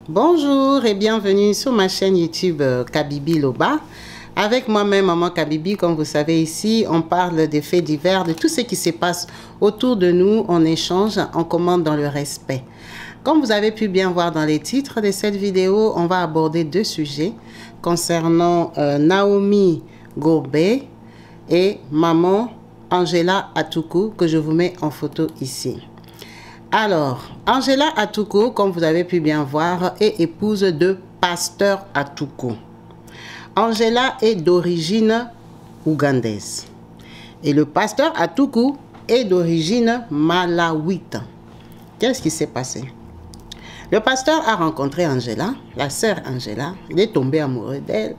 Bonjour et bienvenue sur ma chaîne YouTube Kabibi Loba. Avec moi-même, Maman Kabibi, comme vous savez ici, on parle des faits divers, de tout ce qui se passe autour de nous. On échange, on commente dans le respect. Comme vous avez pu bien voir dans les titres de cette vidéo, on va aborder deux sujets concernant Naomi Gourbet et Maman Angela Atuku, que je vous mets en photo ici. Alors, Angela Atuku, comme vous avez pu bien voir, est épouse de Pasteur Atuku. Angela est d'origine ougandaise. Et le Pasteur Atuku est d'origine malawite. Qu'est-ce qui s'est passé? Le pasteur a rencontré Angela, la sœur Angela. Il est tombé amoureux d'elle.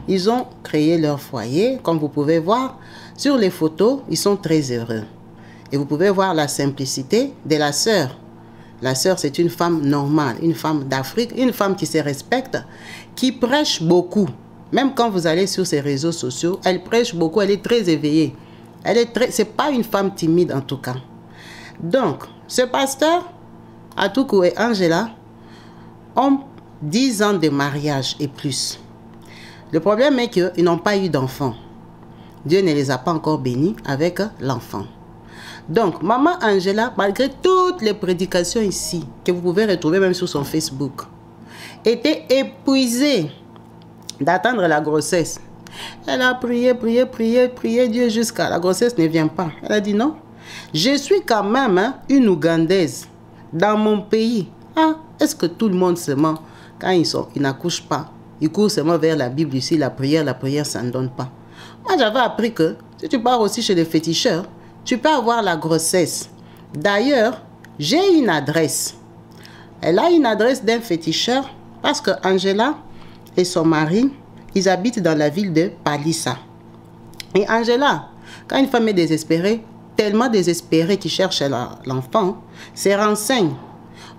Ils ont créé leur foyer. Comme vous pouvez voir sur les photos, ils sont très heureux. Et vous pouvez voir la simplicité de la sœur. La sœur, c'est une femme normale, une femme d'Afrique, une femme qui se respecte, qui prêche beaucoup. Même quand vous allez sur ses réseaux sociaux, elle prêche beaucoup, elle est très éveillée. C'est pas une femme timide en tout cas. Donc, ce pasteur, Atuku et Angela, ont 10 ans de mariage et plus. Le problème est qu'ils n'ont pas eu d'enfant. Dieu ne les a pas encore bénis avec l'enfant. Donc, Maman Angela, malgré toutes les prédications ici, que vous pouvez retrouver même sur son Facebook, était épuisée d'attendre la grossesse. Elle a prié Dieu jusqu'à la grossesse ne vient pas. Elle a dit non, je suis quand même une Ougandaise dans mon pays. Ah, est-ce que tout le monde se ment quand ils n'accouchent pas? Ils courent seulement vers la Bible ici, la prière, ça ne donne pas. Moi, j'avais appris que si tu pars aussi chez les féticheurs, tu peux avoir la grossesse. D'ailleurs, j'ai une adresse. Elle a une adresse d'un féticheur parce que Angela et son mari, ils habitent dans la ville de Palissa. Et Angela, quand une femme est désespérée, tellement désespérée qu'il cherche l'enfant, se renseigne.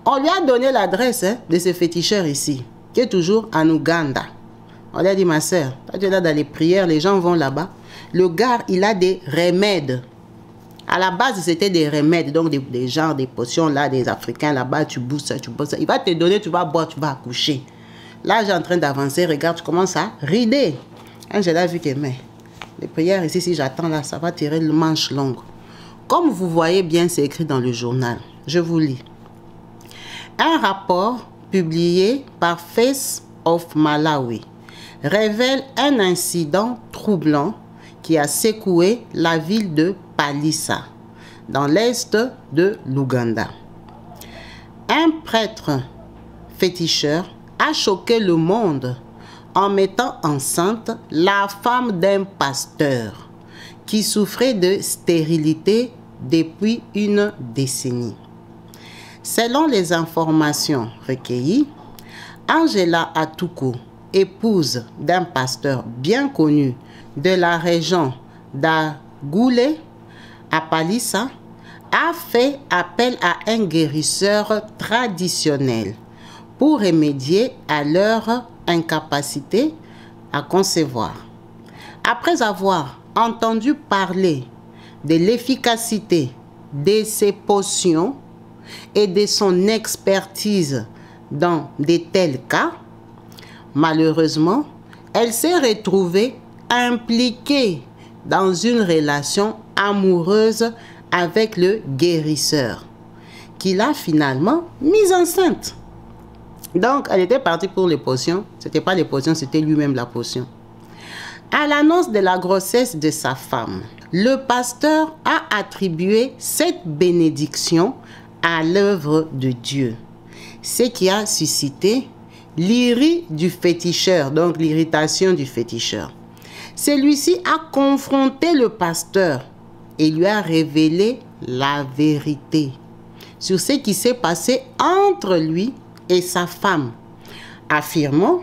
On lui a donné l'adresse de ce féticheur ici, qui est toujours en Ouganda. On lui a dit, ma soeur, tu es là dans les prières, les gens vont là-bas. Le gars, il a des remèdes. À la base, c'était des remèdes, donc des genres, des potions là, des Africains là-bas, tu bousses ça, tu bousses ça. Il va te donner, tu vas boire, tu vas accoucher. Là, j'ai en train d'avancer, regarde, tu commences à rider. Angela a vu que, mais les prières ici, si j'attends là, ça va tirer le manche longue. Comme vous voyez bien, c'est écrit dans le journal. Je vous lis. Un rapport publié par Face of Malawi révèle un incident troublant qui a secoué la ville de Palissa, dans l'est de l'Ouganda. Un prêtre féticheur a choqué le monde en mettant enceinte la femme d'un pasteur qui souffrait de stérilité depuis une décennie. Selon les informations recueillies, Angela Atuku, épouse d'un pasteur bien connu de la région d'Agoulé, à Palissa, a fait appel à un guérisseur traditionnel pour remédier à leur incapacité à concevoir. Après avoir entendu parler de l'efficacité de ces potions et de son expertise dans de tels cas, malheureusement, elle s'est retrouvée impliquée dans une relation amoureuse avec le guérisseur, qui l'a finalement mise enceinte. Donc, elle était partie pour les potions. Ce n'était pas les potions, c'était lui-même la potion. À l'annonce de la grossesse de sa femme, le pasteur a attribué cette bénédiction à l'œuvre de Dieu, ce qui a suscité l'irrité du féticheur, donc l'irritation du féticheur. Celui-ci a confronté le pasteur et lui a révélé la vérité sur ce qui s'est passé entre lui et sa femme, affirmant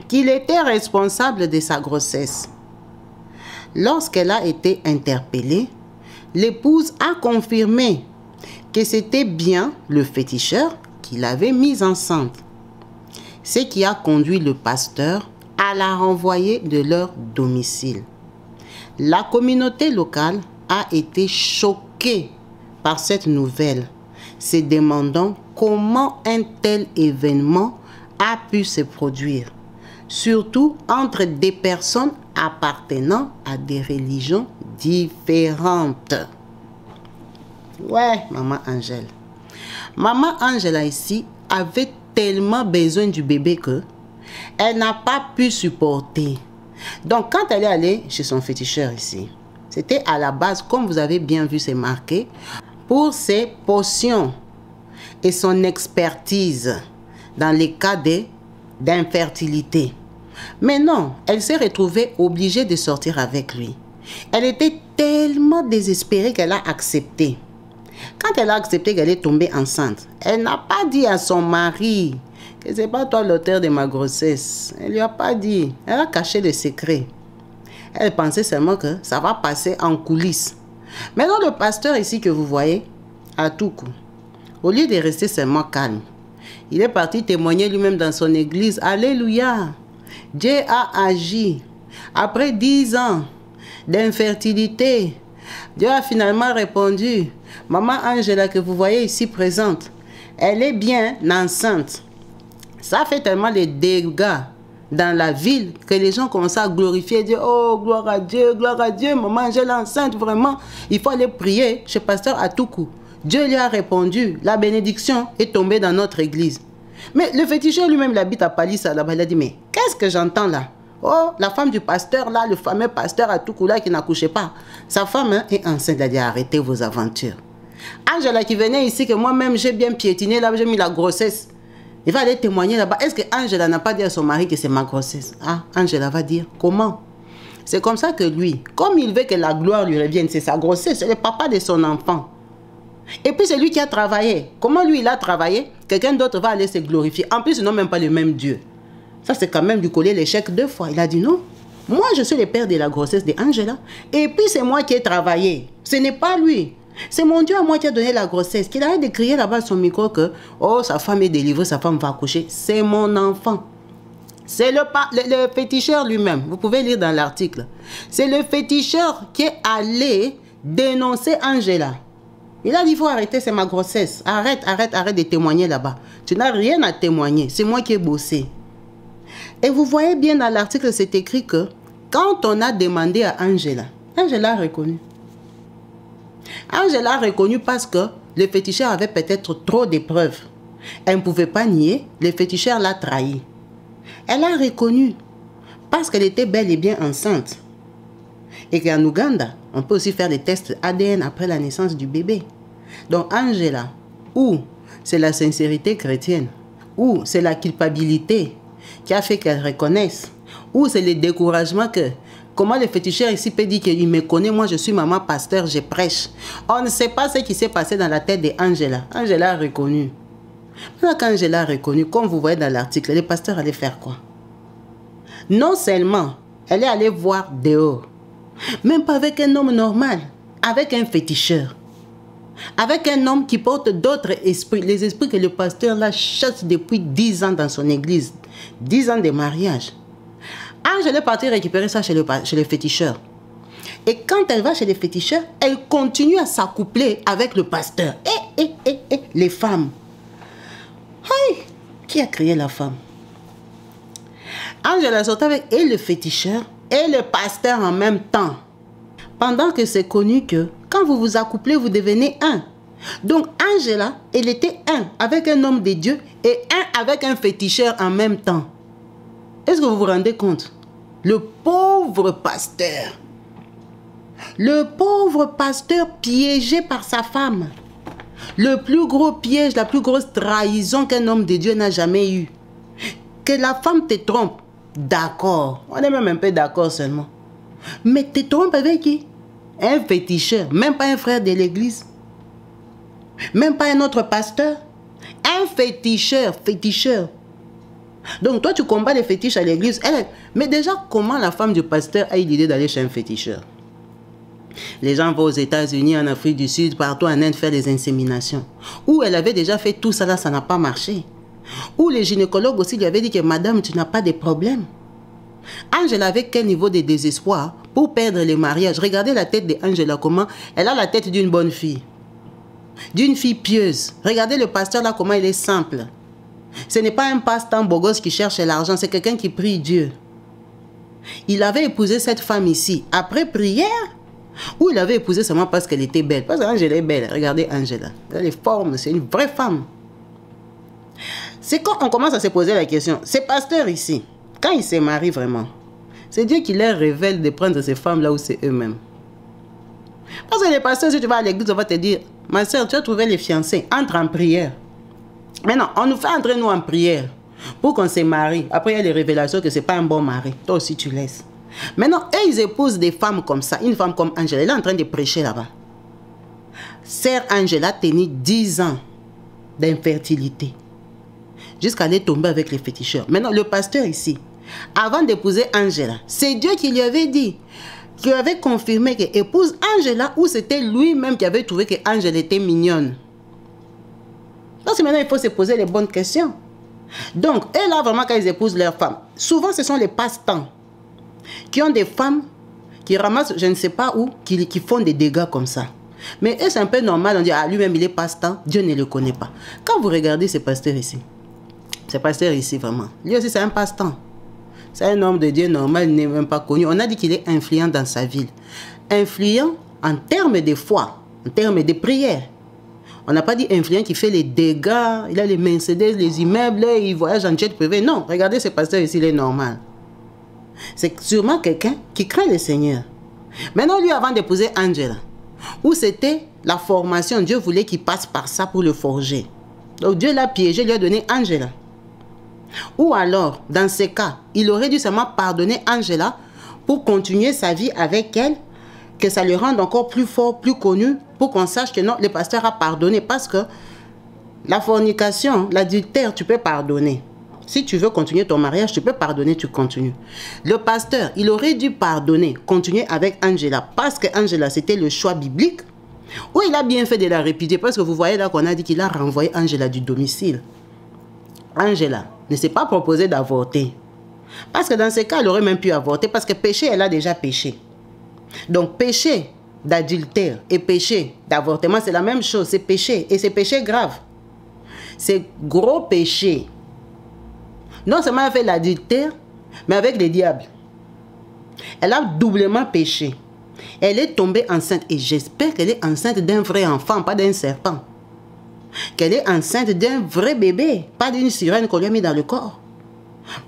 qu'il était responsable de sa grossesse. Lorsqu'elle a été interpellée, l'épouse a confirmé que c'était bien le féticheur qui l'avait mise enceinte, ce qui a conduit le pasteur à la renvoyer de leur domicile. La communauté locale a été choquée par cette nouvelle, se demandant comment un tel événement a pu se produire, surtout entre des personnes appartenant à des religions différentes. Ouais, maman Angèle. Maman Angela ici avait tellement besoin du bébé que elle n'a pas pu supporter. Donc, quand elle est allée chez son féticheur ici, c'était à la base, comme vous avez bien vu, c'est marqué, pour ses potions et son expertise dans les cas d'infertilité. Mais non, elle s'est retrouvée obligée de sortir avec lui. Elle était tellement désespérée qu'elle a accepté. Quand elle a accepté qu'elle est tombée enceinte, elle n'a pas dit à son mari que c'est pas toi l'auteur de ma grossesse. Elle lui a pas dit. Elle a caché le secret. Elle pensait seulement que ça va passer en coulisses. Maintenant, le pasteur ici que vous voyez, à tout coup, au lieu de rester seulement calme, il est parti témoigner lui-même dans son église. Alléluia! Dieu a agi. Après 10 ans d'infertilité, Dieu a finalement répondu. Maman Angela que vous voyez ici présente, elle est bien enceinte. Ça fait tellement de dégâts dans la ville que les gens commencent à glorifier et dire oh gloire à Dieu, maman Angela enceinte, vraiment. Il faut aller prier chez pasteur à tout coup. Dieu lui a répondu, la bénédiction est tombée dans notre église. Mais le féticheur lui-même, il habite à Palissa là-bas, il a dit mais qu'est-ce que j'entends là? Oh, la femme du pasteur là, le fameux pasteur à tout coup là qui n'accouchait pas. Sa femme est enceinte, il a dit arrêtez vos aventures. Angela qui venait ici, que moi-même j'ai bien piétiné là, j'ai mis la grossesse. Il va aller témoigner là-bas. Est-ce que Angela n'a pas dit à son mari que c'est ma grossesse? Ah, Angela va dire comment? C'est comme ça que lui, comme il veut que la gloire lui revienne, c'est sa grossesse, c'est le papa de son enfant. Et puis c'est lui qui a travaillé. Comment lui il a travaillé? Quelqu'un d'autre va aller se glorifier. En plus, ils n'ont même pas le même Dieu. Ça, c'est quand même lui coller l'échec 2 fois. Il a dit non. Moi, je suis le père de la grossesse d'Angela. Et puis, c'est moi qui ai travaillé. Ce n'est pas lui. C'est mon Dieu à moi qui a donné la grossesse. Qu'il arrête de crier là-bas sur son micro que oh, sa femme est délivrée, sa femme va accoucher. C'est mon enfant. C'est le féticheur lui-même. Vous pouvez lire dans l'article. C'est le féticheur qui est allé dénoncer Angela. Il a dit, il faut arrêter, c'est ma grossesse. Arrête de témoigner là-bas. Tu n'as rien à témoigner. C'est moi qui ai bossé. Et vous voyez bien dans l'article, c'est écrit que quand on a demandé à Angela, Angela a reconnu. Angela a reconnu parce que le féticheur avait peut-être trop de preuves. Elle ne pouvait pas nier, le féticheur l'a trahi. Elle a reconnu parce qu'elle était bel et bien enceinte. Et qu'en Ouganda, on peut aussi faire des tests ADN après la naissance du bébé. Donc Angela, ou c'est la sincérité chrétienne, ou c'est la culpabilité qui a fait qu'elle reconnaisse, ou c'est le découragement que, comment le féticheur ici peut dire qu'il me connaît, moi je suis maman pasteur, je prêche. On ne sait pas ce qui s'est passé dans la tête d'Angela. Angela a reconnu. Maintenant qu'Angela a reconnu, comme vous voyez dans l'article, le pasteur allait faire quoi? Non seulement, elle est allée voir dehors, même pas avec un homme normal, avec un féticheur. Avec un homme qui porte d'autres esprits, les esprits que le pasteur la chasse depuis 10 ans dans son église, 10 ans de mariage. Angela est partie récupérer ça chez le féticheur. Et quand elle va chez le féticheur, elle continue à s'accoupler avec le pasteur. Les femmes. Hey, qui a créé la femme? Angela sort avec le féticheur et le pasteur en même temps. Pendant que c'est connu que quand vous vous accouplez, vous devenez un. Donc Angela, elle était un avec un homme de Dieu et un avec un féticheur en même temps. Est-ce que vous vous rendez compte? Le pauvre pasteur. Le pauvre pasteur piégé par sa femme. Le plus gros piège, la plus grosse trahison qu'un homme de Dieu n'a jamais eu. Que la femme te trompe. D'accord. On est même un peu d'accord seulement. Mais te trompe avec qui? Un féticheur. Même pas un frère de l'église. Même pas un autre pasteur. Un féticheur. Donc toi tu combats les fétiches à l'église. Mais déjà comment la femme du pasteur a eu l'idée d'aller chez un féticheur? Les gens vont aux États-Unis, en Afrique du Sud, partout en Inde faire des inséminations. Où elle avait déjà fait tout ça là, ça n'a pas marché. Où les gynécologues aussi lui avaient dit que madame, tu n'as pas de problème. Angela avait quel niveau de désespoir pour perdre le mariage? Regardez la tête d'Angela, comment elle a la tête d'une bonne fille. d'une fille pieuse. Regardez le pasteur là, comment il est simple. Ce n'est pas un passe-temps beau gosse qui cherche l'argent, c'est quelqu'un qui prie Dieu. Il avait épousé cette femme ici après prière, ou il avait épousé seulement parce qu'elle était belle. Parce qu'Angela est belle. Regardez Angela. Elle est forme, c'est une vraie femme. C'est quand on commence à se poser la question, ces pasteurs ici, quand ils se marient vraiment, c'est Dieu qui leur révèle de prendre ces femmes-là où c'est eux-mêmes. Parce que les pasteurs, si tu vas à l'église, on va te dire, ma soeur, tu as trouvé les fiancés, entre en prière. Mais non, on nous fait entrer nous en prière pour qu'on se marie. Après, il y a les révélations que ce n'est pas un bon mari. Toi aussi, tu laisses. Maintenant, eux, ils épousent des femmes comme ça. Une femme comme Angela, elle est en train de prêcher là-bas. Sœur Angela tenait 10 ans d'infertilité. Jusqu'à aller tomber avec les féticheurs. Maintenant, le pasteur ici, avant d'épouser Angela, c'est Dieu qui lui avait dit, qui lui avait confirmé qu'il épouse Angela, ou c'était lui-même qui avait trouvé que Angela était mignonne. Donc maintenant, il faut se poser les bonnes questions. Donc, et là, vraiment, quand ils épousent leurs femmes, souvent, ce sont les passe-temps qui ont des femmes qui ramassent, je ne sais pas où, qui font des dégâts comme ça. Mais c'est un peu normal, on dit, ah, lui-même, il est passe-temps, Dieu ne le connaît pas. Quand vous regardez ce pasteur ici, vraiment, lui aussi, c'est un passe-temps. C'est un homme de Dieu normal, il n'est même pas connu. On a dit qu'il est influent dans sa ville. Influent en termes de foi, en termes de prière. On n'a pas dit influent qui fait les dégâts, il a les Mercedes, les immeubles, il voyage en jet privé. Non, regardez ce pasteur ici, il est normal. C'est sûrement quelqu'un qui craint le Seigneur. Maintenant, lui, avant d'épouser Angela, où c'était la formation, Dieu voulait qu'il passe par ça pour le forger. Donc Dieu l'a piégé, lui a donné Angela. Ou alors, dans ce cas, il aurait dû seulement pardonner Angela pour continuer sa vie avec elle, que ça le rende encore plus fort, plus connu, pour qu'on sache que non, le pasteur a pardonné. Parce que la fornication, l'adultère, tu peux pardonner. Si tu veux continuer ton mariage, tu peux pardonner, tu continues. Le pasteur, il aurait dû pardonner, continuer avec Angela, parce que Angela, c'était le choix biblique. Ou il a bien fait de la répudier, parce que vous voyez là qu'on a dit qu'il a renvoyé Angela du domicile. Angela ne s'est pas proposé d'avorter. Parce que dans ce cas, elle aurait même pu avorter, parce que péché, elle a déjà péché. Donc péché d'adultère et péché d'avortement, c'est la même chose, c'est péché. Et c'est péché grave. C'est gros péché. Non seulement elle fait l'adultère, mais avec les diables. Elle a doublement péché. Elle est tombée enceinte. Et j'espère qu'elle est enceinte d'un vrai enfant, pas d'un serpent. Qu'elle est enceinte d'un vrai bébé, pas d'une sirène qu'on lui a mis dans le corps.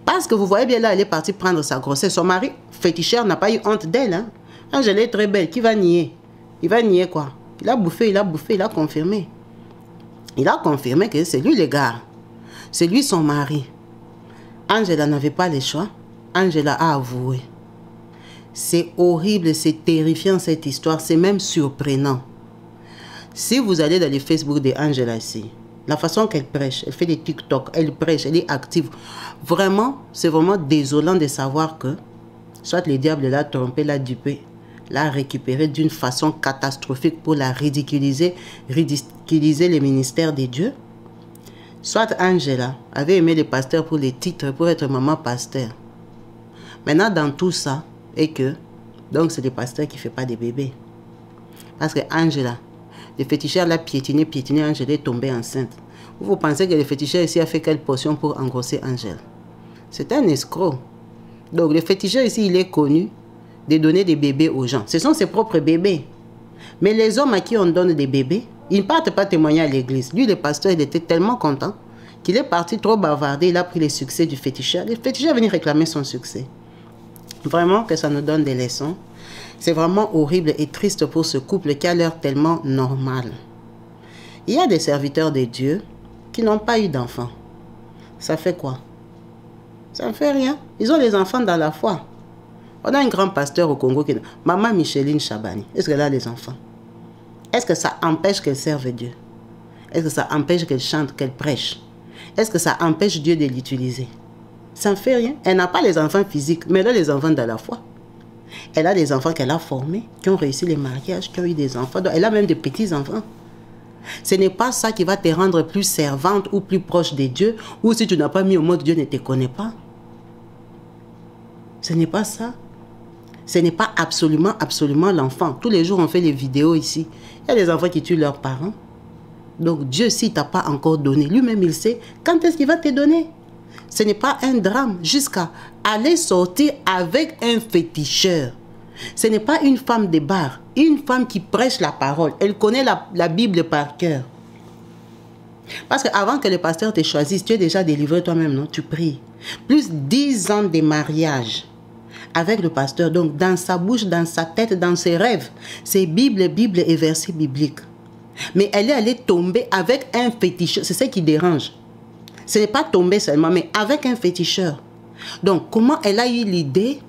Parce que vous voyez bien là, elle est partie prendre sa grossesse. Son mari, féticheur, n'a pas eu honte d'elle. Hein? Angela est très belle. Qui va nier? Il va nier quoi? Il a bouffé, il a confirmé. Il a confirmé que c'est lui le gars. C'est lui son mari. Angela n'avait pas le choix. Angela a avoué. C'est horrible, c'est terrifiant cette histoire. C'est même surprenant. Si vous allez dans les Facebook de Angela ici, la façon qu'elle prêche, elle fait des TikTok, elle prêche, elle est active. Vraiment, c'est vraiment désolant de savoir que soit le diable l'a trompé, l'a dupé, l'a récupéré d'une façon catastrophique pour la ridiculiser le ministère de Dieu. Soit Angela avait aimé les pasteurs pour les titres, pour être maman pasteur. Maintenant, dans tout ça, et que, donc c'est le pasteur qui ne fait pas de bébés. Parce que Angela, le féticheur l'a piétiné, Angela est tombée enceinte. Vous pensez que le féticheur ici a fait quelle potion pour engrosser Angela? C'est un escroc. Donc le féticheur ici, il est connu de donner des bébés aux gens. Ce sont ses propres bébés. Mais les hommes à qui on donne des bébés, ils ne partent pas témoigner à l'église. Lui, le pasteur, il était tellement content qu'il est parti trop bavarder. Il a pris le succès du féticheur. Le féticheur est venu réclamer son succès. Vraiment que ça nous donne des leçons. C'est vraiment horrible et triste pour ce couple qui a l'air tellement normal. Il y a des serviteurs de Dieu qui n'ont pas eu d'enfants. Ça fait quoi? Ça ne fait rien. Ils ont les enfants dans la foi. On a un grand pasteur au Congo qui est Maman Micheline Chabani. Est-ce qu'elle a des enfants? Est-ce que ça empêche qu'elle serve Dieu? Est-ce que ça empêche qu'elle chante, qu'elle prêche? Est-ce que ça empêche Dieu de l'utiliser? Ça ne fait rien. Elle n'a pas les enfants physiques, mais elle a les enfants dans la foi. Elle a des enfants qu'elle a formés, qui ont réussi les mariages, qui ont eu des enfants. Donc elle a même des petits-enfants. Ce n'est pas ça qui va te rendre plus servante ou plus proche de Dieu, ou si tu n'as pas mis au monde, Dieu ne te connaît pas. Ce n'est pas ça. Ce n'est pas absolument l'enfant. Tous les jours, on fait les vidéos ici. Il y a des enfants qui tuent leurs parents. Donc Dieu, s'il ne t'a pas encore donné, lui-même il sait quand est-ce qu'il va te donner. Ce n'est pas un drame jusqu'à aller sortir avec un féticheur. Ce n'est pas une femme de bar, une femme qui prêche la parole. Elle connaît la Bible par cœur. Parce qu'avant que le pasteur te choisisse, tu es déjà délivré toi-même, non? Tu pries. Plus 10 ans de mariage avec le pasteur. Donc dans sa bouche, dans sa tête, dans ses rêves, c'est Bible, Bible et versets bibliques. Mais elle est allée tomber avec un féticheur. C'est ce qui dérange. Ce n'est pas tomber seulement, mais avec un féticheur. Donc comment elle a eu l'idée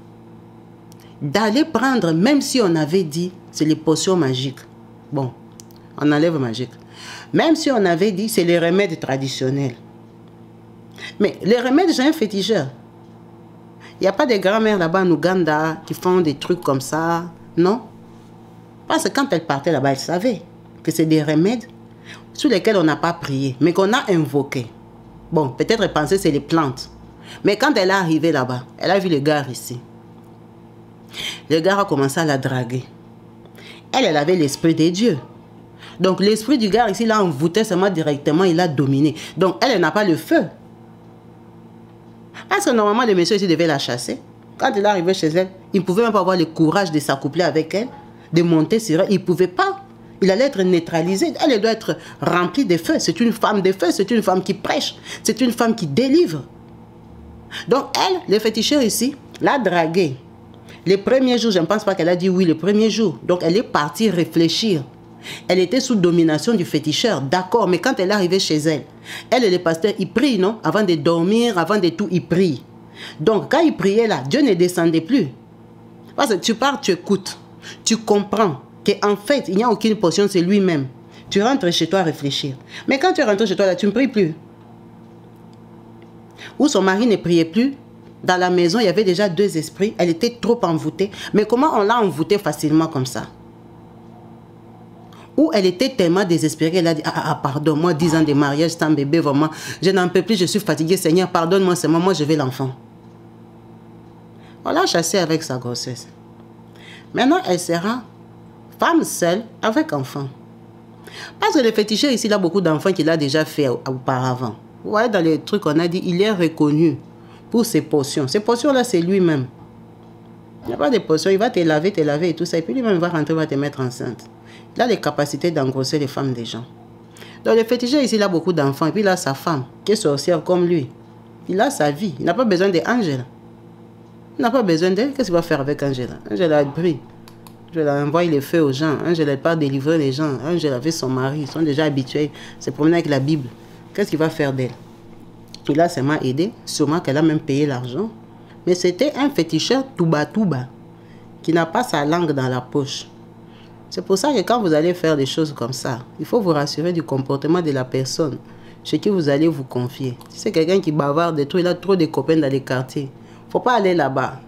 d'aller prendre, même si on avait dit, c'est les potions magiques. Bon, on enlève magique. Même si on avait dit, c'est les remèdes traditionnels. Mais les remèdes, j'ai un féticheur. Il n'y a pas de grand-mères là-bas en Ouganda qui font des trucs comme ça, non? Parce que quand elle partait là-bas, elle savait que c'est des remèdes sur lesquels on n'a pas prié, mais qu'on a invoqués. Bon, peut-être elle pensait que c'est les plantes. Mais quand elle est arrivée là-bas, elle a vu le gars ici. Le gars a commencé à la draguer. Elle avait l'esprit de Dieu. Donc l'esprit du gars ici l'a envoûté seulement directement, il l'a dominé. Donc elle n'a pas le feu. Parce que normalement le monsieur ici devait la chasser. Quand il est arrivé chez elle, il ne pouvait même pas avoir le courage de s'accoupler avec elle, de monter sur elle. Il ne pouvait pas. Il allait être neutralisé. Elle doit être remplie de feu. C'est une femme de feu, c'est une femme qui prêche, c'est une femme qui délivre. Donc elle, le féticheur ici, l'a draguée. Les premiers jours, je ne pense pas qu'elle a dit oui le premier jour. Donc elle est partie réfléchir. Elle était sous domination du féticheur, d'accord, mais quand elle est arrivée chez elle, elle et le pasteur, ils prient, non? Avant de dormir, avant de tout, ils prient. Donc, quand ils priaient là, Dieu ne descendait plus. Parce que tu pars, tu écoutes, tu comprends qu'en fait, il n'y a aucune potion, c'est lui-même. Tu rentres chez toi à réfléchir. Mais quand tu rentres chez toi là, tu ne pries plus. Ou son mari ne priait plus. Dans la maison, il y avait déjà 2 esprits. Elle était trop envoûtée. Mais comment on l'a envoûtée facilement comme ça? Où elle était tellement désespérée, elle a dit, pardonne-moi, 10 ans de mariage, c'est un bébé, vraiment, je n'en peux plus, je suis fatiguée, Seigneur, pardonne-moi, c'est moi, je veux l'enfant. On l'a chassée avec sa grossesse. Maintenant, elle sera femme seule avec enfant. Parce que le féticheur ici, il a beaucoup d'enfants qu'il a déjà fait auparavant. Vous voyez, dans les trucs qu'on a dit, il est reconnu pour ses potions. Ces potions-là, c'est lui-même. Il n'y a pas de potions, il va te laver et tout ça, et puis lui-même va rentrer, va te mettre enceinte. Il a les capacités d'engrosser les femmes des gens. Donc le féticheur ici, il a beaucoup d'enfants. Et puis il a sa femme, qui est sorcière comme lui. Il a sa vie. Il n'a pas besoin d'Angela. Il n'a pas besoin d'elle. Qu'est-ce qu'il va faire avec Angela? Angela brille. Angela envoie les feux aux gens. Angela n'est pas délivrer les gens. Angela avec son mari. Ils sont déjà habitués. C'est promener avec la Bible. Qu'est-ce qu'il va faire d'elle? Il a seulement aidé. Sûrement qu'elle a même payé l'argent. Mais c'était un féticheur touba, qui n'a pas sa langue dans la poche. C'est pour ça que quand vous allez faire des choses comme ça, il faut vous rassurer du comportement de la personne chez qui vous allez vous confier. Si c'est quelqu'un qui bavarde et tout, il a trop de copains dans les quartiers, il ne faut pas aller là-bas.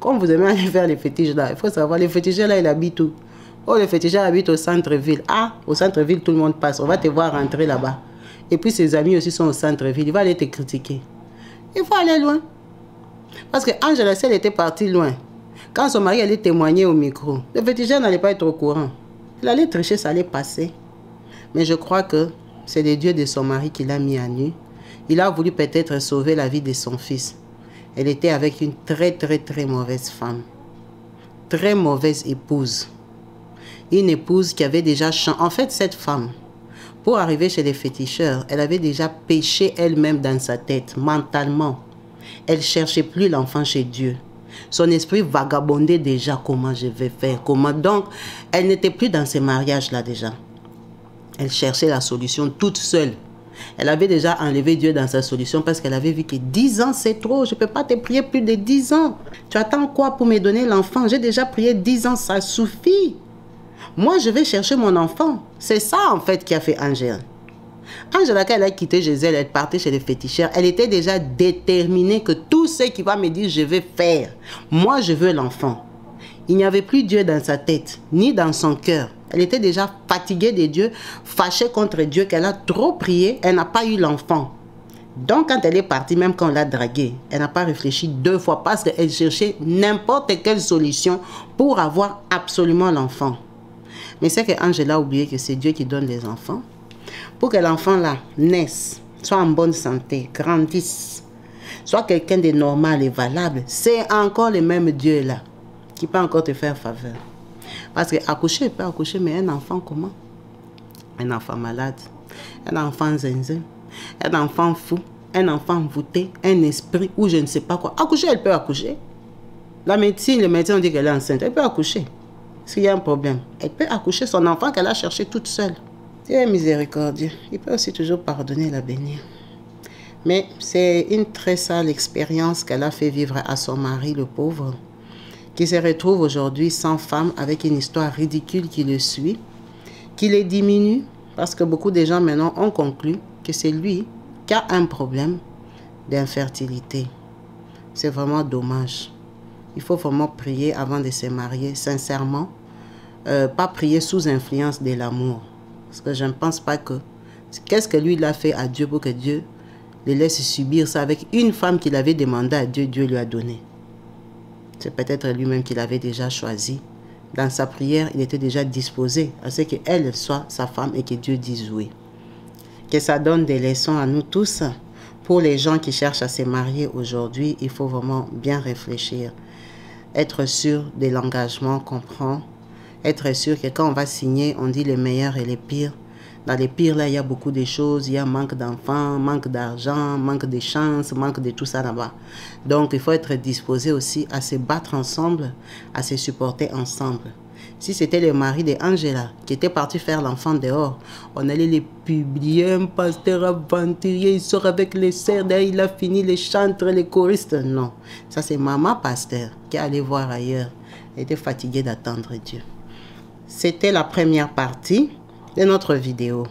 Comme vous aimez aller faire les fétiches là, il faut savoir, les féticheurs là, ils habitent où? Oh, les féticheurs habitent au centre-ville. Ah, au centre-ville, tout le monde passe. On va te voir rentrer là-bas. Et puis ses amis aussi sont au centre-ville. Il va aller te critiquer. Il faut aller loin. Parce que Angela, elle était partie loin. Quand son mari allait témoigner au micro, le féticheur n'allait pas être au courant. Il allait tricher, ça allait passer. Mais je crois que c'est le Dieu de son mari qui l'a mis à nu. Il a voulu peut-être sauver la vie de son fils. Elle était avec une très mauvaise femme. Très mauvaise épouse. Une épouse qui avait déjà changé. En fait, cette femme, pour arriver chez les féticheurs, elle avait déjà péché elle-même dans sa tête, mentalement. Elle ne cherchait plus l'enfant chez Dieu. Son esprit vagabondait déjà, comment je vais faire, comment. Donc, elle n'était plus dans ces mariages-là déjà. Elle cherchait la solution toute seule. Elle avait déjà enlevé Dieu dans sa solution parce qu'elle avait vu que 10 ans, c'est trop. Je ne peux pas te prier plus de 10 ans. Tu attends quoi pour me donner l'enfant? J'ai déjà prié 10 ans, ça suffit. Moi, je vais chercher mon enfant. C'est ça, en fait, qui a fait Angela. Angela, quand elle a quitté Jésus, elle partait chez les féticheurs. Elle était déjà déterminée que tout ce qui va me dire, je vais faire. Moi, je veux l'enfant. Il n'y avait plus Dieu dans sa tête, ni dans son cœur. Elle était déjà fatiguée de Dieu, fâchée contre Dieu, qu'elle a trop prié. Elle n'a pas eu l'enfant. Donc, quand elle est partie, même quand on l'a draguée, elle n'a pas réfléchi 2 fois parce qu'elle cherchait n'importe quelle solution pour avoir absolument l'enfant. Mais c'est qu'Angela a oublié que c'est Dieu qui donne les enfants. Pour que l'enfant là naisse, soit en bonne santé, grandisse, soit quelqu'un de normal et valable, c'est encore le même Dieu là qui peut encore te faire faveur. Parce que accoucher, il peut accoucher, mais un enfant comment? Un enfant malade, un enfant zinzin, un enfant fou, un enfant envoûté, un esprit ou je ne sais pas quoi. Accoucher, elle peut accoucher. La médecine, le médecin dit qu'elle est enceinte, elle peut accoucher. S'il y a un problème, elle peut accoucher son enfant qu'elle a cherché toute seule. Dieu est miséricordieux, il peut aussi toujours pardonner et la bénir. Mais c'est une très sale expérience qu'elle a fait vivre à son mari, le pauvre, qui se retrouve aujourd'hui sans femme avec une histoire ridicule qui le suit, qui les diminue, parce que beaucoup de gens maintenant ont conclu que c'est lui qui a un problème d'infertilité. C'est vraiment dommage. Il faut vraiment prier avant de se marier, sincèrement. Pas prier sous influence de l'amour. Parce que je ne pense pas que... Qu'est-ce que lui, il a fait à Dieu pour que Dieu le laisse subir ça avec une femme qu'il avait demandé à Dieu, Dieu lui a donné. C'est peut-être lui-même qu'il avait déjà choisi. Dans sa prière, il était déjà disposé à ce qu'elle soit sa femme et que Dieu dise oui. Que ça donne des leçons à nous tous. Pour les gens qui cherchent à se marier aujourd'hui, il faut vraiment bien réfléchir. Être sûr de l'engagement qu'on prend. Être sûr que quand on va signer, on dit les meilleurs et les pires. Dans les pires, là, il y a beaucoup de choses. Il y a manque d'enfants, manque d'argent, manque de chance, manque de tout ça là-bas. Donc, il faut être disposé aussi à se battre ensemble, à se supporter ensemble. Si c'était le mari d'Angela qui était parti faire l'enfant dehors, on allait les publier, un pasteur aventurier, il sort avec les serres, il a fini les chantres, les choristes. Non, ça c'est maman pasteur qui allait voir ailleurs. Elle était fatiguée d'attendre Dieu. C'était la première partie de notre vidéo.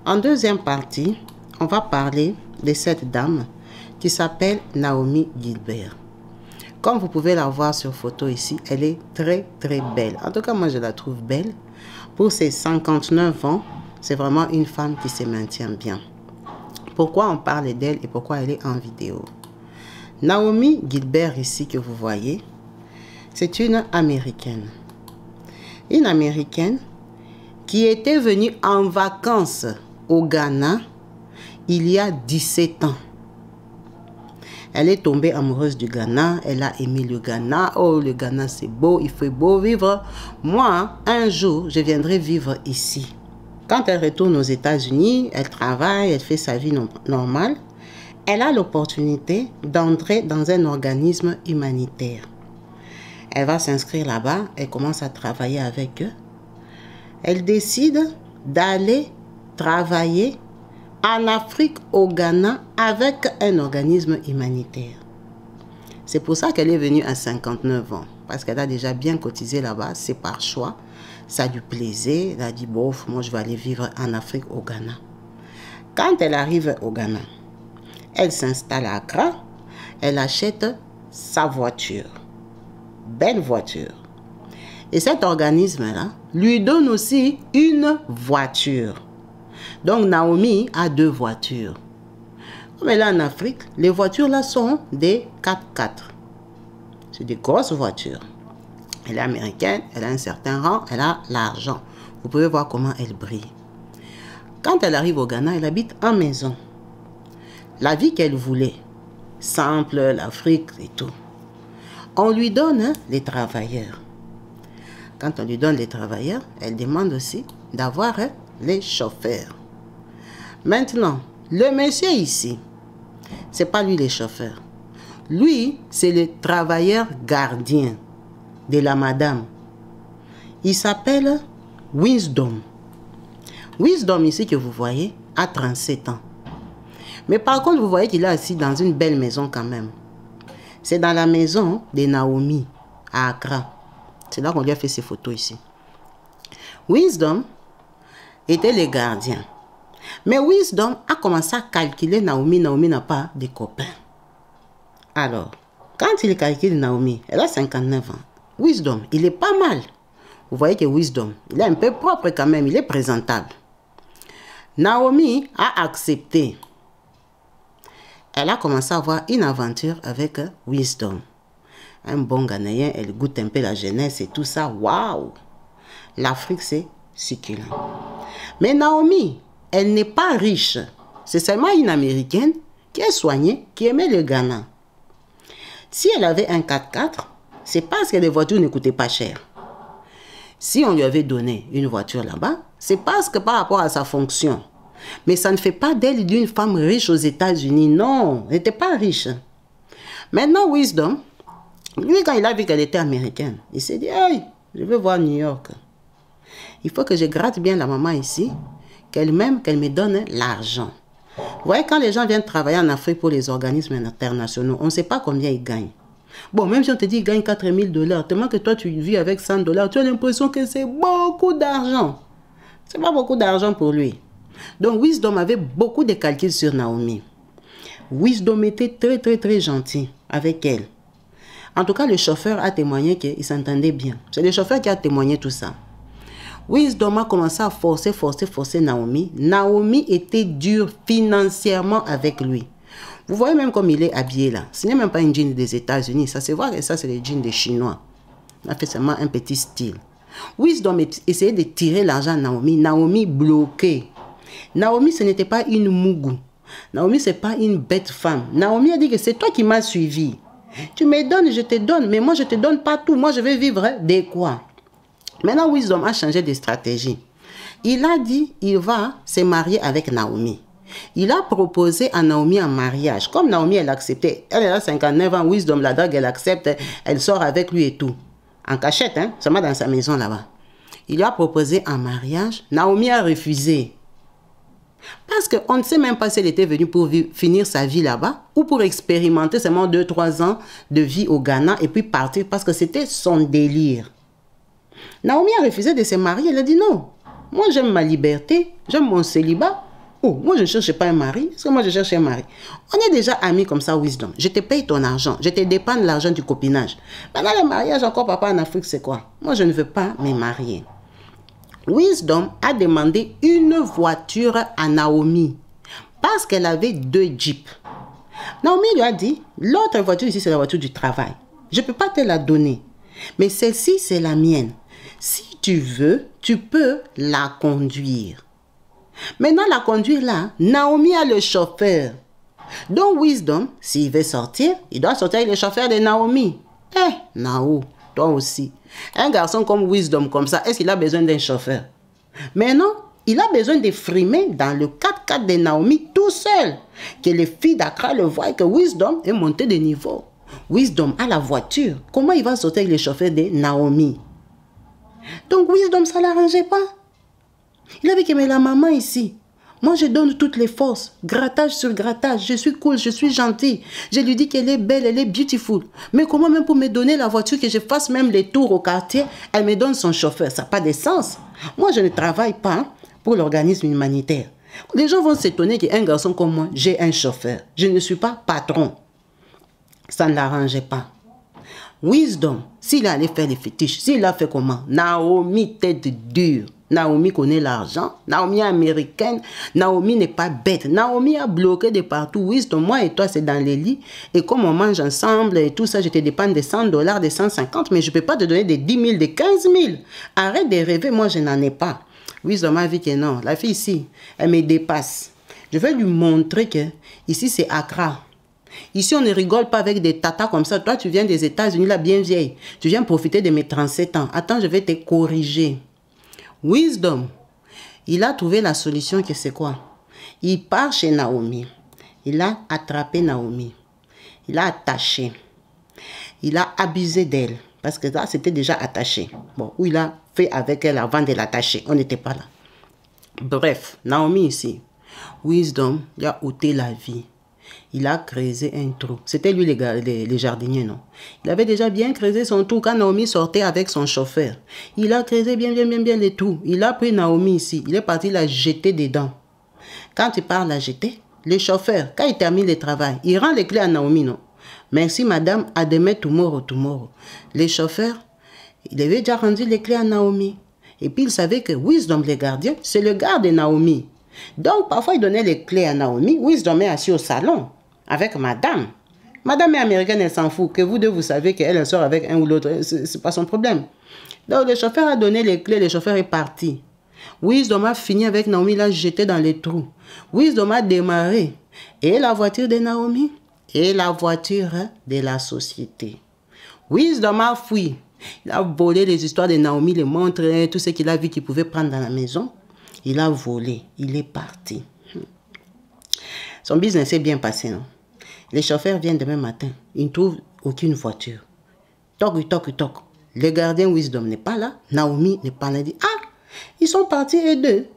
En deuxième partie, on va parler de cette dame qui s'appelle Naomi Gilbert. Comme vous pouvez la voir sur photo ici, elle est très très belle. En tout cas, moi je la trouve belle. Pour ses 59 ans, c'est vraiment une femme qui se maintient bien. Pourquoi on parle d'elle et pourquoi elle est en vidéo? Naomi Gilbert ici que vous voyez, c'est une Américaine. Une Américaine qui était venue en vacances au Ghana il y a 17 ans. Elle est tombée amoureuse du Ghana, elle a aimé le Ghana. Oh, le Ghana c'est beau, il fait beau vivre. Moi, un jour, je viendrai vivre ici. Quand elle retourne aux États-Unis, elle travaille, elle fait sa vie normale. Elle a l'opportunité d'entrer dans un organisme humanitaire. Elle va s'inscrire là-bas, elle commence à travailler avec eux. Elle décide d'aller travailler en Afrique, au Ghana, avec un organisme humanitaire. C'est pour ça qu'elle est venue à 59 ans. Parce qu'elle a déjà bien cotisé là-bas, c'est par choix. Ça lui plaisait. Elle a dit, bon, moi je vais aller vivre en Afrique, au Ghana. Quand elle arrive au Ghana, elle s'installe à Accra. Elle achète sa voiture. Belle voiture. Et cet organisme-là lui donne aussi une voiture. Donc Naomi a 2 voitures. Comme elle est en Afrique, les voitures là sont des 4x4. C'est des grosses voitures. Elle est américaine, elle a un certain rang, elle a l'argent. Vous pouvez voir comment elle brille. Quand elle arrive au Ghana, elle habite en maison. La vie qu'elle voulait, simple, l'Afrique et tout. On lui donne les travailleurs. Quand on lui donne les travailleurs, elle demande aussi d'avoir les chauffeurs. Maintenant, le monsieur ici, c'est pas lui le chauffeur. Lui, c'est le travailleur gardien de la madame. Il s'appelle Wisdom. Wisdom ici que vous voyez a 37 ans. Mais par contre, vous voyez qu'il est assis dans une belle maison quand même. C'est dans la maison de Naomi à Accra. C'est là qu'on lui a fait ces photos ici. Wisdom était le gardien. Mais Wisdom a commencé à calculer Naomi. Naomi n'a pas de copains. Alors, quand il calcule Naomi, elle a 59 ans. Wisdom, il est pas mal. Vous voyez que Wisdom, il est un peu propre quand même, il est présentable. Naomi a accepté. Elle a commencé à avoir une aventure avec Wisdom. Un bon Ghanéen, elle goûte un peu la jeunesse et tout ça. Waouh! L'Afrique, c'est succulent. Mais Naomi, elle n'est pas riche. C'est seulement une Américaine qui est soignée, qui aimait le Ghana. Si elle avait un 4x4, c'est parce que les voitures ne coûtaient pas cher. Si on lui avait donné une voiture là-bas, c'est parce que par rapport à sa fonction. Mais ça ne fait pas d'elle d'une femme riche aux États-Unis. Non, elle n'était pas riche. Maintenant, Wisdom, lui, quand il a vu qu'elle était américaine, il s'est dit, hey, je veux voir New York. Il faut que je gratte bien la maman ici, qu'elle m'aime, qu'elle me donne l'argent. Vous voyez, quand les gens viennent travailler en Afrique pour les organismes internationaux, on ne sait pas combien ils gagnent. Bon, même si on te dit qu'ils gagnent 4 000 $, tellement que toi tu vis avec 100 $, tu as l'impression que c'est beaucoup d'argent. C'est pas beaucoup d'argent pour lui. Donc, Wisdom avait beaucoup de calculs sur Naomi. Wisdom était très gentil avec elle. En tout cas, le chauffeur a témoigné qu'il s'entendait bien. C'est le chauffeur qui a témoigné tout ça. Wisdom a commencé à forcer Naomi. Naomi était dure financièrement avec lui. Vous voyez même comme il est habillé là. Ce n'est même pas une jean des États-Unis. Ça se voit que ça, c'est les jeans des Chinois. Il a fait seulement un petit style. Wisdom essayait de tirer l'argent à Naomi. Naomi bloquée. Naomi, ce n'était pas une mougou. Naomi, ce n'est pas une bête femme. Naomi a dit que c'est toi qui m'as suivi. Tu me donnes, je te donne. Mais moi, je ne te donne pas tout. Moi, je vais vivre de quoi? Maintenant, Wisdom a changé de stratégie. Il a dit il va se marier avec Naomi. Il a proposé à Naomi un mariage. Comme Naomi, elle a accepté. Elle a 59 ans, Wisdom, la drague, elle accepte. Elle sort avec lui et tout. En cachette, hein, seulement dans sa maison là-bas. Il lui a proposé un mariage. Naomi a refusé. Parce qu'on ne sait même pas si elle était venue pour finir sa vie là-bas ou pour expérimenter seulement 2-3 ans de vie au Ghana et puis partir parce que c'était son délire. Naomi a refusé de se marier. Elle a dit non. Moi, j'aime ma liberté. J'aime mon célibat. Oh, moi, je ne cherche pas un mari. Est-ce que moi, je cherche un mari? On est déjà amis comme ça, Wisdom. Je te paye ton argent. Je te dépanne l'argent du copinage. Maintenant, le mariage, encore papa en Afrique, c'est quoi? Moi, je ne veux pas me marier. Wisdom a demandé une voiture à Naomi parce qu'elle avait 2 jeeps. Naomi lui a dit, l'autre voiture ici, c'est la voiture du travail. Je ne peux pas te la donner. Mais celle-ci, c'est la mienne. Si tu veux, tu peux la conduire. Maintenant, la conduire là, Naomi a le chauffeur. Donc, Wisdom, s'il veut sortir, il doit sortir avec le chauffeur de Naomi. Eh, Nao, toi aussi. Un garçon comme Wisdom, comme ça, est-ce qu'il a besoin d'un chauffeur? Mais non, il a besoin de frimer dans le 4x4 de Naomi tout seul. Que les filles d'Accra le voient que Wisdom est monté de niveau. Wisdom a la voiture. Comment il va sortir avec le chauffeur de Naomi? Donc, Wisdom, ça ne l'arrangeait pas. Il avait qu'aimer la maman ici. Moi, je donne toutes les forces. Grattage sur grattage. Je suis cool, je suis gentille. Je lui dis qu'elle est belle, elle est beautiful. Mais comment même pour me donner la voiture, que je fasse même les tours au quartier, elle me donne son chauffeur. Ça n'a pas de sens. Moi, je ne travaille pas pour l'organisme humanitaire. Les gens vont s'étonner qu'un garçon comme moi, j'ai un chauffeur. Je ne suis pas patron. Ça ne l'arrangeait pas. Wisdom, s'il allait faire les fétiches, s'il a fait comment? Naomi, tête dure. Naomi connaît l'argent. Naomi est américaine. Naomi n'est pas bête. Naomi a bloqué de partout. Wisdom, moi et toi, c'est dans les lits. Et comme on mange ensemble et tout ça, je te dépanne de 100 $, de 150, mais je ne peux pas te donner des 10 000, des 15 000. Arrête de rêver, moi, je n'en ai pas. Wisdom a vu que non. La fille ici, elle me dépasse. Je vais lui montrer que ici, c'est Accra. Ici, on ne rigole pas avec des tatas comme ça. Toi, tu viens des États-Unis, là, bien vieille. Tu viens profiter de mes 37 ans. Attends, je vais te corriger. Wisdom, il a trouvé la solution que c'est quoi? Il part chez Naomi. Il a attrapé Naomi. Il a attaché. Il a abusé d'elle. Parce que là, c'était déjà attaché. Bon, où il a fait avec elle avant de l'attacher. On n'était pas là. Bref, Naomi ici. Wisdom, il a ôté la vie. Il a creusé un trou. C'était lui les jardiniers, non? Il avait déjà bien creusé son trou quand Naomi sortait avec son chauffeur. Il a creusé bien les trous. Il a pris Naomi ici. Il est parti la jeter dedans. Quand il part la jeter, le chauffeur, quand il termine le travail, il rend les clés à Naomi, non? Merci madame, à demain, tomorrow. Le chauffeur, il avait déjà rendu les clés à Naomi. Et puis il savait que Wisdom, le gardien, c'est le garde de Naomi. Donc, parfois, il donnait les clés à Naomi. Wisdom est assis au salon avec madame. Madame est américaine, elle s'en fout. Que vous deux, vous savez qu'elle sort avec un ou l'autre. Ce n'est pas son problème. Donc, le chauffeur a donné les clés. Le chauffeur est parti. Wisdom a fini avec Naomi, l'a jeté dans les trous. Wisdom a démarré. Et la voiture de Naomi, et la voiture de la société. Wisdom a fui. Il a volé les histoires de Naomi, les montres, tout ce qu'il a vu qu'il pouvait prendre dans la maison. Il a volé. Il est parti. Son business s'est bien passé, non? Les chauffeurs viennent demain matin. Ils ne trouvent aucune voiture. Toc, toc, toc. Le gardien Wisdom n'est pas là. Naomi n'est pas là. Il dit, ah, ils sont partis et deux.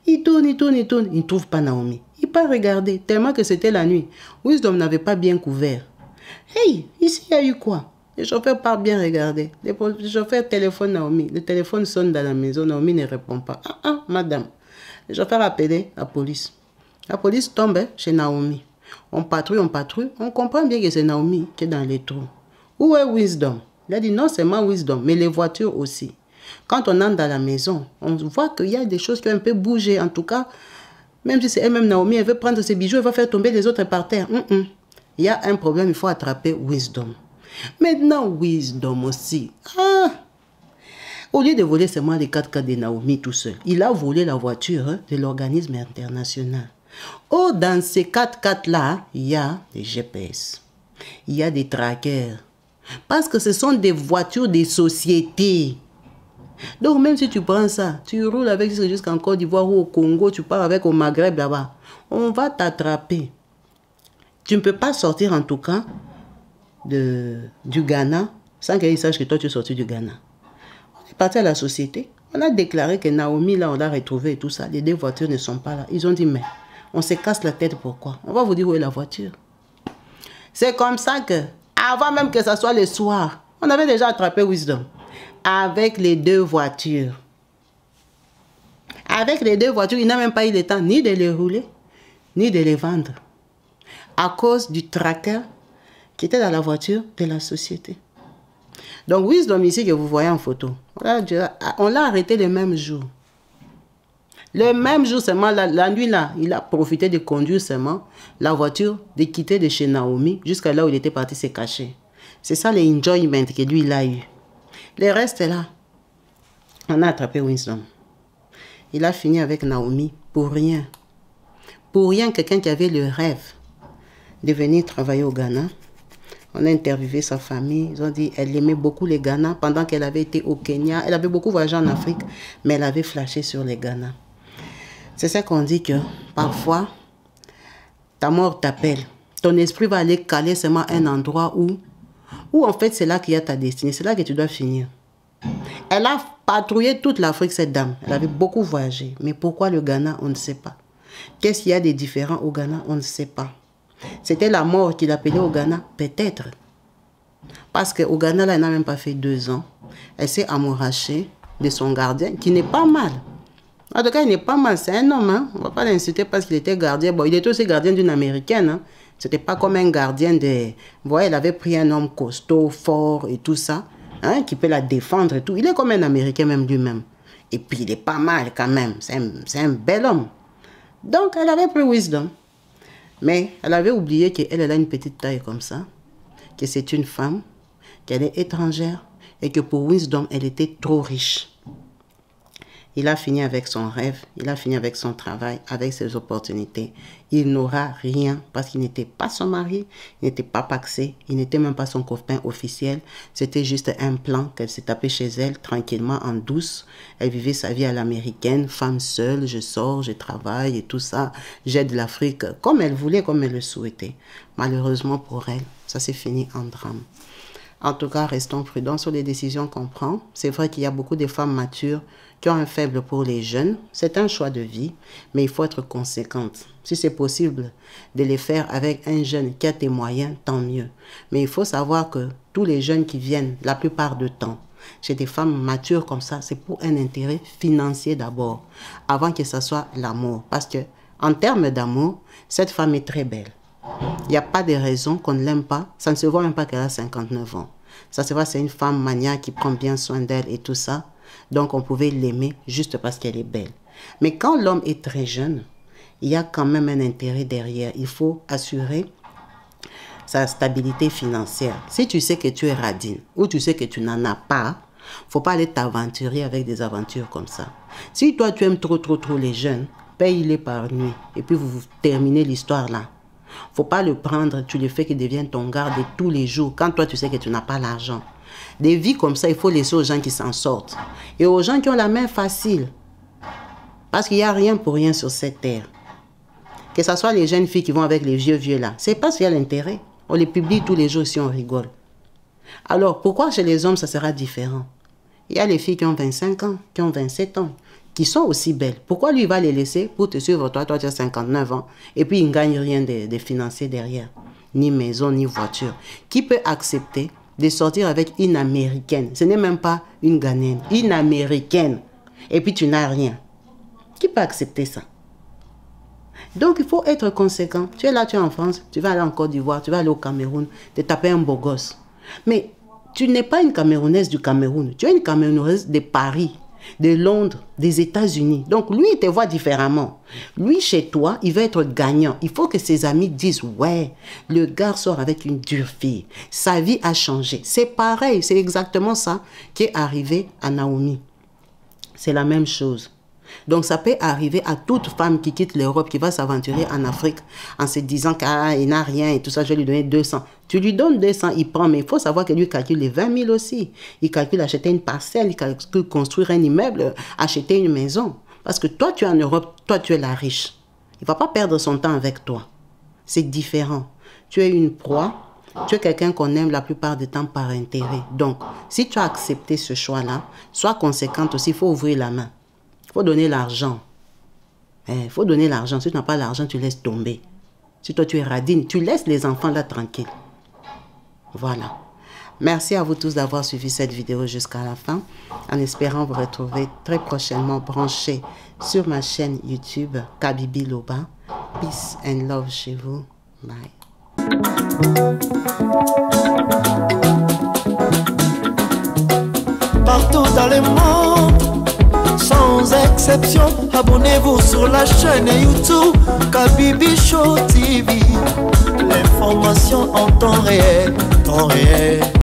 Ils tournent. Ils ne trouvent pas Naomi. Il part regarder, tellement que c'était la nuit. Wisdom n'avait pas bien couvert. Hey, ici, il y a eu quoi? Le chauffeur part bien regarder. Le chauffeur téléphone Naomi. Le téléphone sonne dans la maison. Naomi ne répond pas. Ah, madame. Le chauffeur a appelé la police. La police tombe chez Naomi. On patrouille. On comprend bien que c'est Naomi qui est dans les trous. Où est Wisdom? Il a dit non seulement Wisdom, mais les voitures aussi. Quand on entre dans la maison, on voit qu'il y a des choses qui ont un peu bougé. En tout cas, même si c'est elle-même Naomi, elle veut prendre ses bijoux, elle va faire tomber les autres par terre. Il y a un problème, il faut attraper Wisdom. Maintenant, Wisdom aussi. Ah! Au lieu de voler seulement les 4x4 de Naomi tout seul, il a volé la voiture de l'organisme international. Oh, dans ces 4x4-là, il y a des GPS. Il y a des trackers. Parce que ce sont des voitures des sociétés. Donc, même si tu prends ça, tu roules avec jusqu'en Côte d'Ivoire ou au Congo, tu pars avec au Maghreb là-bas, on va t'attraper. Tu ne peux pas sortir en tout cas du Ghana sans qu'ils sachent que toi tu es sorti du Ghana. On est parti à la société. On a déclaré que Naomi, là, on l'a retrouvée et tout ça. Les deux voitures ne sont pas là. Ils ont dit, mais on se casse la tête, pourquoi? On va vous dire où est la voiture. C'est comme ça que, avant même que ça soit le soir, on avait déjà attrapé Wisdom. Avec les deux voitures. Avec les deux voitures, il n'a même pas eu le temps ni de les rouler, ni de les vendre. À cause du tracker qui était dans la voiture de la société. Donc, Wisdom ici que vous voyez en photo, on l'a arrêté le même jour. Le même jour seulement, la nuit là, il a profité de conduire seulement la voiture, de quitter de chez Naomi jusqu'à là où il était parti se cacher. C'est ça l'enjoyment que lui, il a eu. Le reste est là. On a attrapé Wisdom. Il a fini avec Naomi pour rien. Pour rien, quelqu'un qui avait le rêve de venir travailler au Ghana. On a interviewé sa famille. Ils ont dit qu'elle aimait beaucoup les Ghana. Pendant qu'elle avait été au Kenya, elle avait beaucoup voyagé en Afrique, mais elle avait flashé sur les Ghana. C'est ça qu'on dit que parfois, ta mort t'appelle. Ton esprit va aller caler seulement un endroit où en fait c'est là qu'il y a ta destinée. C'est là que tu dois finir. Elle a patrouillé toute l'Afrique, cette dame. Elle avait beaucoup voyagé. Mais pourquoi le Ghana, on ne sait pas. Qu'est-ce qu'il y a de différent au Ghana, on ne sait pas. C'était la mort qu'il appelait au Ghana, peut-être. Parce qu'au Ghana, là, elle n'a même pas fait 2 ans. Elle s'est amourachée de son gardien, qui n'est pas mal. En tout cas, il n'est pas mal. C'est un homme. Hein? On ne va pas l'insulter parce qu'il était gardien. Bon, il était aussi gardien d'une Américaine. Hein? Ce n'était pas comme un gardien de... Vous voyez, elle avait pris un homme costaud, fort et tout ça, hein, qui peut la défendre et tout. Il est comme un Américain même lui-même. Et puis, il est pas mal quand même. C'est un bel homme. Donc, elle avait pris Wisdom. Mais elle avait oublié qu'elle a une petite taille comme ça, que c'est une femme, qu'elle est étrangère et que pour Wisdom, elle était trop riche. Il a fini avec son rêve, il a fini avec son travail, avec ses opportunités. Il n'aura rien parce qu'il n'était pas son mari, il n'était pas paxé, il n'était même pas son copain officiel. C'était juste un plan qu'elle s'est tapé chez elle, tranquillement, en douce. Elle vivait sa vie à l'américaine, femme seule, je sors, je travaille et tout ça. J'aide l'Afrique comme elle voulait, comme elle le souhaitait. Malheureusement pour elle, ça s'est fini en drame. En tout cas, restons prudents sur les décisions qu'on prend. C'est vrai qu'il y a beaucoup de femmes matures qui ont un faible pour les jeunes. C'est un choix de vie, mais il faut être conséquente. Si c'est possible de les faire avec un jeune qui a tes moyens, tant mieux. Mais il faut savoir que tous les jeunes qui viennent, la plupart du temps, chez des femmes matures comme ça, c'est pour un intérêt financier d'abord, avant que ce soit l'amour. Parce que en termes d'amour, cette femme est très belle. Il n'y a pas de raison qu'on ne l'aime pas. Ça ne se voit même pas qu'elle a 59 ans. Ça se voit, c'est une femme maniaque qui prend bien soin d'elle et tout ça. Donc, on pouvait l'aimer juste parce qu'elle est belle. Mais quand l'homme est très jeune, il y a quand même un intérêt derrière. Il faut assurer sa stabilité financière. Si tu sais que tu es radine ou tu sais que tu n'en as pas, Faut pas aller t'aventurer avec des aventures comme ça. Si toi, tu aimes trop les jeunes, paye-les par nuit. Et puis, vous terminez l'histoire là. Faut pas le prendre, tu le fais qu'il devienne ton garde de tous les jours, quand toi, tu sais que tu n'as pas l'argent. Des vies comme ça, il faut laisser aux gens qui s'en sortent. Et aux gens qui ont la main facile. Parce qu'il n'y a rien pour rien sur cette terre. Que ce soit les jeunes filles qui vont avec les vieux là, c'est parce qu'il y a l'intérêt. On les publie tous les jours si on rigole. Alors, pourquoi chez les hommes, ça sera différent? Il y a les filles qui ont 25 ans, qui ont 27 ans, qui sont aussi belles. Pourquoi lui va les laisser pour te suivre, toi tu as 59 ans, et puis il ne gagne rien de financier derrière, ni maison, ni voiture. Qui peut accepter de sortir avec une Américaine? Ce n'est même pas une Ghanéenne, une Américaine. Et puis tu n'as rien. Qui peut accepter ça? Donc il faut être conséquent. Tu es là, tu es en France, tu vas aller en Côte d'Ivoire, tu vas aller au Cameroun, te taper un beau gosse. Mais tu n'es pas une Camerounaise du Cameroun, tu es une Camerounaise de Paris, de Londres, des États-Unis. Donc lui, il te voit différemment. Lui, chez toi, il veut être gagnant. Il faut que ses amis disent, ouais, le gars sort avec une dure fille. Sa vie a changé. C'est pareil, c'est exactement ça qui est arrivé à Naomi. C'est la même chose. Donc ça peut arriver à toute femme qui quitte l'Europe, qui va s'aventurer en Afrique en se disant qu'il n'a rien et tout ça, je vais lui donner 200. Tu lui donnes 200, il prend, mais il faut savoir que lui calcule les 20 000 aussi. Il calcule acheter une parcelle, il calcule construire un immeuble, acheter une maison. Parce que toi, tu es en Europe, toi, tu es la riche. Il ne va pas perdre son temps avec toi. C'est différent. Tu es une proie, tu es quelqu'un qu'on aime la plupart du temps par intérêt. Donc, si tu as accepté ce choix-là, sois conséquente aussi, il faut ouvrir la main. Il faut donner l'argent. Il faut donner l'argent. Si tu n'as pas l'argent, tu laisses tomber. Si toi, tu es radine, tu laisses les enfants là tranquilles. Voilà. Merci à vous tous d'avoir suivi cette vidéo jusqu'à la fin. En espérant vous retrouver très prochainement branchés sur ma chaîne YouTube Kabibi Loba. Peace and love chez vous. Bye. Partout dans le monde, sans exception, abonnez-vous sur la chaîne YouTube Kabibi Show TV. L'information en temps réel, temps réel.